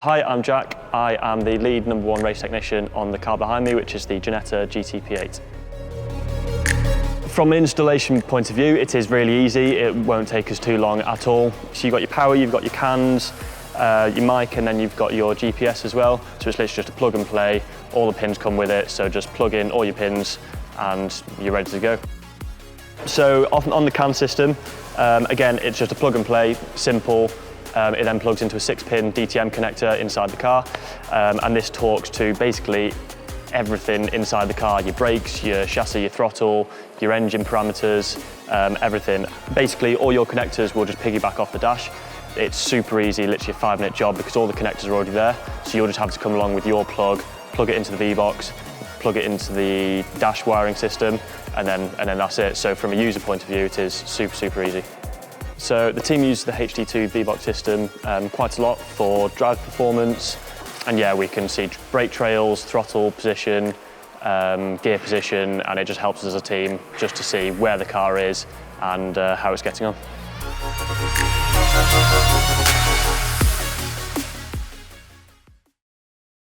Hi, I'm Jack. I am the lead #1 race technician on the car behind me, which is the Ginetta G56 GTP8. From an installation point of view, it is really easy. It won't take us too long at all. So you've got your power, you've got your cans, your mic, and then you've got your GPS as well. So it's literally just a plug and play. All the pins come with it, so just plug in all your pins and you're ready to go. So on the can system, again, it's just a plug and play, simple. It then plugs into a 6-pin DTM connector inside the car, and this talks to basically everything inside the car: your brakes, your chassis, your throttle, your engine parameters, everything. Basically, all your connectors will just piggyback off the dash. It's super easy, literally a 5-minute job because all the connectors are already there. So you'll just have to come along with your plug it into the VBOX, plug it into the dash wiring system, and then that's it. So from a user point of view, it is super easy. So the team uses the HD2 VBOX system quite a lot for drive performance, and yeah, we can see brake trails, throttle position, gear position, and it just helps us as a team just to see where the car is and how it's getting on.